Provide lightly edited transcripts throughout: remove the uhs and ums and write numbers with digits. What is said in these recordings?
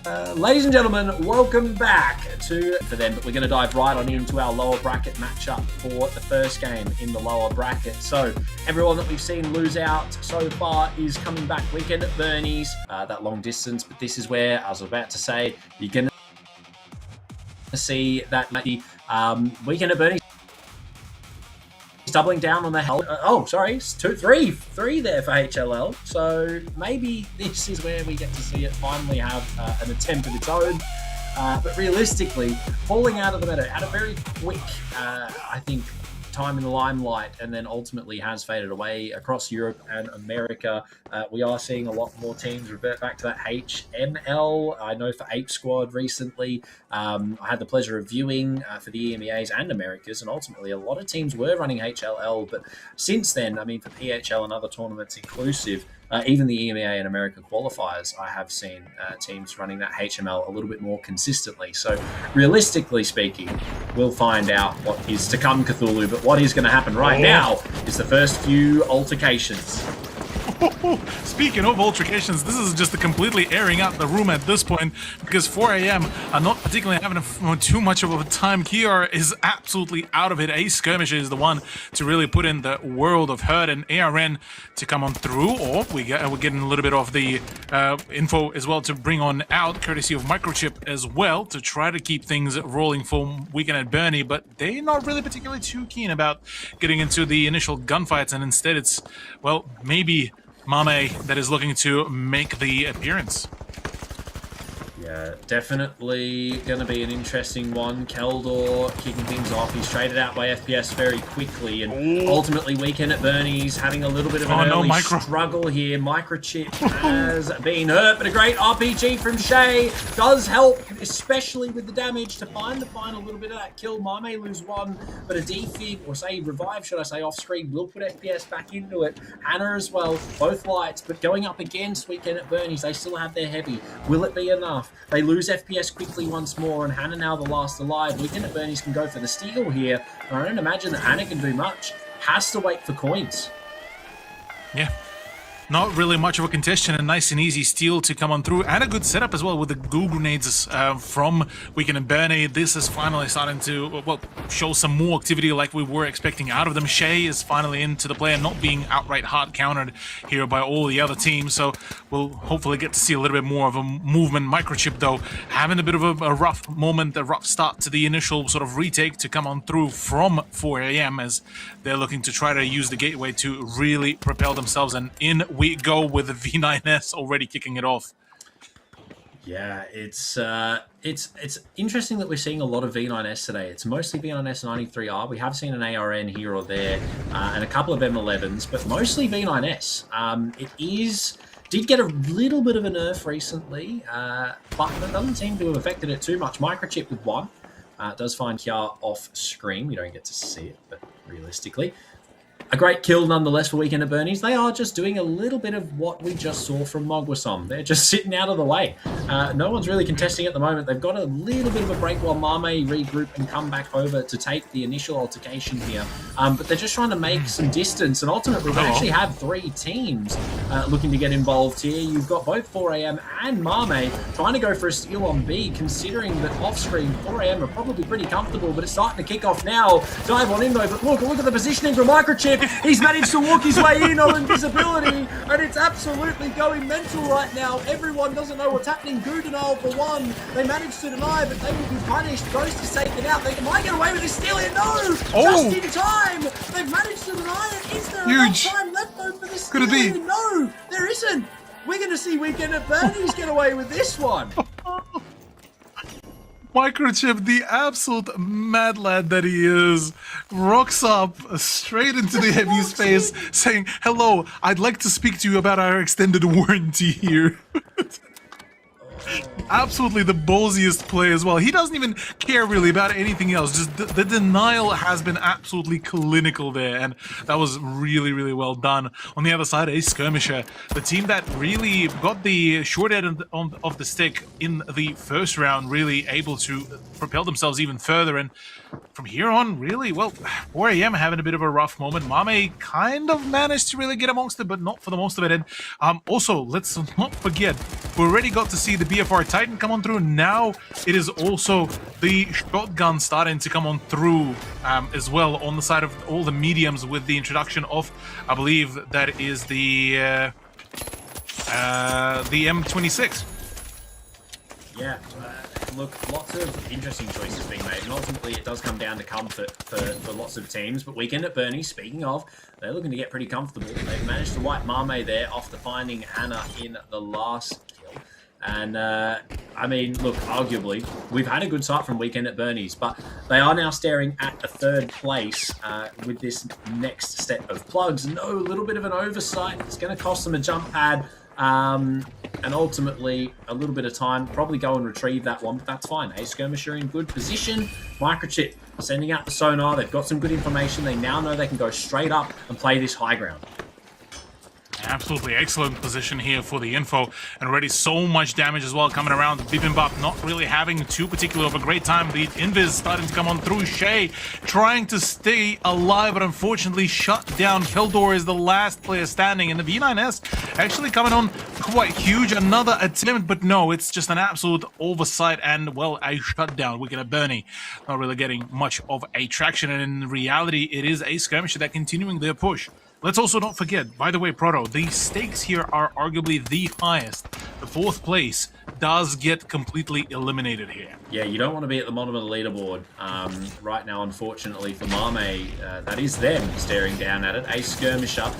Ladies and gentlemen, welcome back for them, but we're going to dive right on into our lower bracket matchup for the first game in the lower bracket. So everyone that we've seen lose out so far is coming back. Weekend at Bernie's, that long distance, but this is where I was about to say you're going to see that Weekend at Bernie's doubling down on the three there for HLL. So maybe this is where we get to see it finally have an attempt of its own. But realistically, falling out of the meta at a very quick, I think, time in the limelight, and then ultimately has faded away across Europe and America. We are seeing a lot more teams revert back to that HML. I know for Ape Squad recently, I had the pleasure of viewing for the EMEAs and Americas, and ultimately a lot of teams were running HLL, but since then, I mean, for PHL and other tournaments inclusive, even the EMEA and America qualifiers, I have seen teams running that HML a little bit more consistently. So realistically speaking, we'll find out what is to come, Cthulhu, but what is going to happen right now is the first few altercations. Speaking of altercations, this is just completely airing out the room at this point, because 4 a.m. are not particularly having too much of a time. Kiar is absolutely out of it. Ace Skirmisher is the one to really put in the world of hurt, and ARN to come on through, or we're getting a little bit of the info as well to bring on out, courtesy of Microchip as well, to try to keep things rolling for Weekend at Bernie, but they're not really particularly too keen about getting into the initial gunfights, and instead it's, well, maybe Mame that is looking to make the appearance. Yeah, definitely going to be an interesting one. Keldor kicking things off. He's traded out by FPS very quickly, and ultimately Weekend at Bernie's having a little bit of an early struggle here. Microchip has been hurt, but a great RPG from Shay does help, especially with the damage, to find a little bit of that kill. Mame lose one, but a defib, or say revive, should I say, off screen will put FPS back into it. Hannah as well, both lights, but going up against Weekend at Bernie's, they still have their heavy. Will it be enough? They lose FPS quickly once more, and Hannah now the last alive. Weekend at Bernie's can go for the steal here, and I don't imagine that Hannah can do much. Has to wait for coins. Yeah. Not really much of a contestant, a nice and easy steal to come on through, and a good setup as well with the goo grenades from Weekend at Bernie. This is finally starting to, well, show some more activity like we were expecting out of them. Shay is finally into the play and not being outright hard countered here by all the other teams, so we'll hopefully get to see a little bit more of a movement. Microchip, though, having a bit of a rough moment, a rough start to the initial sort of retake to come on through from 4 a.m. as they're looking to try to use the gateway to really propel themselves, and in we go with the V9S already kicking it off. Yeah, it's interesting that we're seeing a lot of V9S today. It's mostly V9S 93R. We have seen an ARN here or there, and a couple of M11s, but mostly V9S. Did get a little bit of a nerf recently, but that doesn't seem to have affected it too much. Microchip with one. Does find Kiar off screen. We don't get to see it, but realistically. A great kill nonetheless for Weekend at Bernie's. They are just doing a little bit of what we just saw from Mogwasom. They're just sitting out of the way. No one's really contesting at the moment. They've got a little bit of a break while Mame regroup and come back over to take the initial altercation here. But they're just trying to make some distance, and ultimately they actually have three teams looking to get involved here. You've got both 4 a.m. and Mame trying to go for a steal on B, considering that off-screen 4 a.m. are probably pretty comfortable, but it's starting to kick off now. Dive on in though, but look at the positioning from Microchip. He's managed to walk his way in on invisibility, and it's absolutely going mental right now. Everyone doesn't know what's happening. Goo denial for one. They managed to deny, but they will be punished. Ghost is taken out. They might get away with this steal here. No! Just in time! They've managed to deny it. Is there enough time left though for this steal? Could it be? No, there isn't. We're going to see Weekend at Bernie's get away with this one. Microchip, the absolute mad lad that he is, rocks up straight into the heavy space saying, "Hello, I'd like to speak to you about our extended warranty here." Absolutely the ballsiest play as well. He doesn't even care really about anything else. Just the denial has been absolutely clinical there, and that was really, really well done. On the other side, Ace Skirmisher, the team that really got the short end of the stick in the first round, really able to propel themselves even further. And from here on, really, well, 4 a.m. having a bit of a rough moment. Mame kind of managed to really get amongst it, but not for the most of it. And also, let's not forget, we already got to see the BFR Titan come on through. Now it is also the shotgun starting to come on through as well on the side of all the mediums with the introduction of, I believe that is the M26. Yeah, look, lots of interesting choices being made, and ultimately it does come down to comfort for lots of teams. But Weekend at Bernie, speaking of, they're looking to get pretty comfortable. They've managed to wipe Mame there after finding Anna in the last kill. And, I mean, look, arguably, we've had a good start from Weekend at Bernie's, but they are now staring at a third place with this next set of plugs. No, a little bit of an oversight. It's going to cost them a jump pad. And ultimately, a little bit of time, probably go and retrieve that one, but that's fine. Ace Skirmisher in good position. Microchip sending out the sonar. They've got some good information. They now know they can go straight up and play this high ground. Absolutely excellent position here for the info, and already so much damage as well coming around. Bibimbap not really having too particular of a great time. The invis starting to come on through. Shay trying to stay alive, but unfortunately shut down. Keldor is the last player standing, and the V9S actually coming on quite huge. Another attempt, but no, it's just an absolute oversight and, well, a shutdown. We're gonna Bernie not really getting much of a traction, and in reality it is a skirmisher that continuing their push. Let's also not forget, by the way, Proto, the stakes here are arguably the highest. The fourth place does get completely eliminated here. Yeah, you don't want to be at the bottom of the leaderboard. Right now, unfortunately, for Mame, that is them staring down at it. A skirmisher,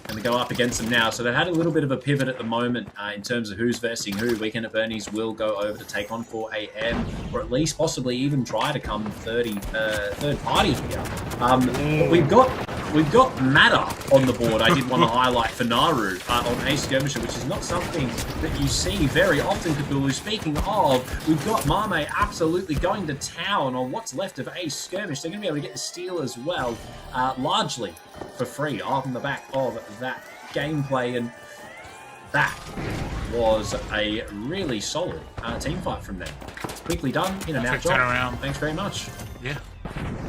and they go up against them now. So they've had a little bit of a pivot at the moment in terms of who's versing who. Weekend at Bernie's will go over to take on 4AM, or at least possibly even try to come third party here. But we've got Matter on the board. I did want to highlight for Naru on Ace Skirmisher, which is not something that you see very often, Cthulhu. Speaking of, we've got Mame absolutely going to town on what's left of Ace Skirmish. They're going to be able to get the steal as well, largely for free off the back of that gameplay, and that was a really solid team fight from them. Quickly done, in and out job. Thanks very much. Yeah.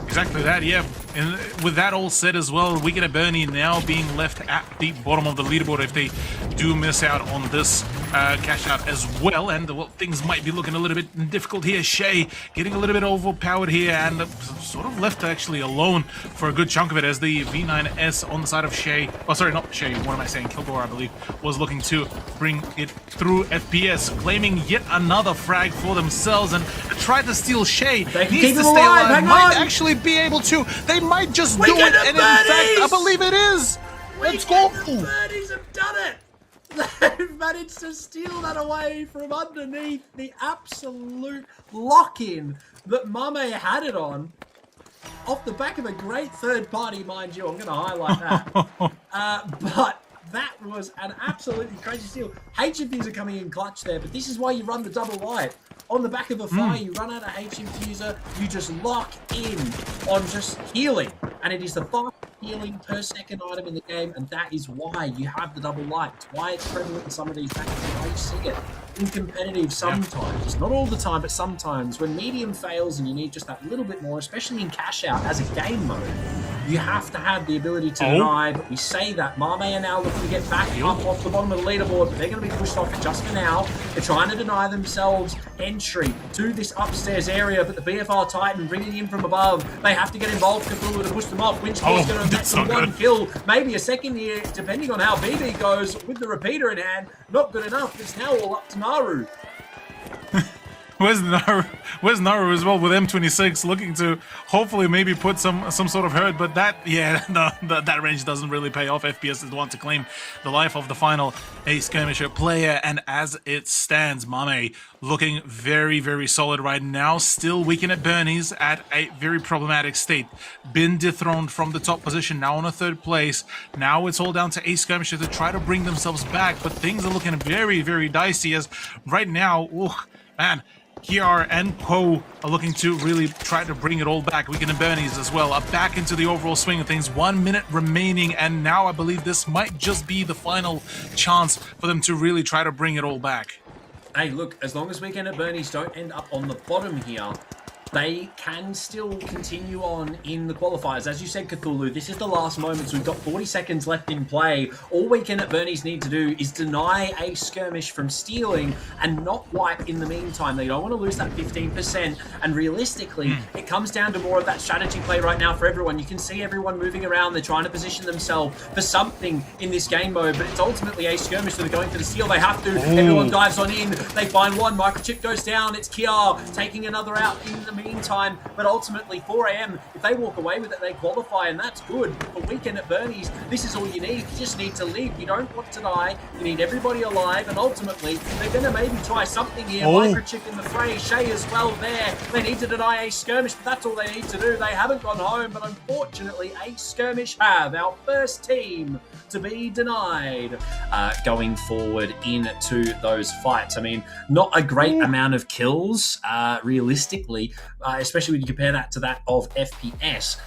Exactly that, yeah. And with that all said as well, Weekend at Bernie now being left at the bottom of the leaderboard if they do miss out on this cash out as well. And, well, things might be looking a little bit difficult here. Shay getting a little bit overpowered here and sort of left actually alone for a good chunk of it as the V9S on the side of Shay. Oh, sorry, not Shay. What am I saying? Kilgore, I believe, was looking to bring it through. FPS claiming yet another frag for themselves and tried to steal Shay. They needs to stay alive. Might actually be able to. They might just do it, and in fact, I believe it is. Let's go. The Birdies have done it. They've managed to steal that away from underneath the absolute lock-in that Mame had it on. Off the back of a great third party, mind you. I'm going to highlight that. But that was an absolutely crazy steal. HMPs are coming in clutch there, but this is why you run the double light. On the back of a fire, you run out of HMPuser, you just lock in on just healing. And it is the fastest healing per second item in the game, and that is why you have the double light. It's why it's prevalent in some of these matches, why you see it in competitive sometimes. Not all the time, but sometimes. When medium fails and you need just that little bit more, especially in cash out as a game mode, you have to have the ability to deny, but we say that. Mame are now looking to get back up off the bottom of the leaderboard, but they're going to be pushed off just for now. They're trying to deny themselves entry to this upstairs area, but the BFR Titan bringing in from above. They have to get involved, Cthulhu, to push them off. Winchkill's going to net them one kill, maybe a second here, depending on how BB goes with the repeater in hand. Not good enough. It's now all up to Naru. Where's Naru as well with M26 looking to hopefully maybe put some sort of hurt, but that, yeah, no, that range doesn't really pay off. FPS is the one to claim the life of the final Ace Skirmisher player, and as it stands, Mame looking very, very solid right now. Still Weekend at Bernie's at a very problematic state. Been dethroned from the top position, now on a third place. Now it's all down to Ace Skirmisher to try to bring themselves back, but things are looking very, very dicey as right now, man, Kiar and Co are looking to really try to bring it all back. Weekend at Bernie's as well are back into the overall swing of things. 1 minute remaining, and now I believe this might just be the final chance for them to really try to bring it all back. Hey, look, as long as Weekend at Bernie's don't end up on the bottom here, they can still continue on in the qualifiers. As you said, Cthulhu, this is the last moments. We've got 40 seconds left in play. All Weekend at Bernie's need to do is deny a skirmish from stealing and not wipe in the meantime. They don't want to lose that 15%. And realistically, it comes down to more of that strategy play right now for everyone. You can see everyone moving around. They're trying to position themselves for something in this game mode, but it's ultimately a skirmish, so they're going for the steal. They have to. Everyone dives on in. They find one. Microchip goes down. It's Kiar taking another out in the meantime, but ultimately 4 AM, if they walk away with it, they qualify, and that's good. For Weekend at Bernie's, this is all you need. You just need to live. You don't want to die. You need everybody alive, and ultimately, they're going to maybe try something here. Microchip in the fray, Shay as well there. They need to deny a skirmish, but that's all they need to do. They haven't gone home, but unfortunately, a skirmish have our first team to be denied going forward into those fights. I mean, not a great amount of kills, realistically, especially when you compare that to that of FPS.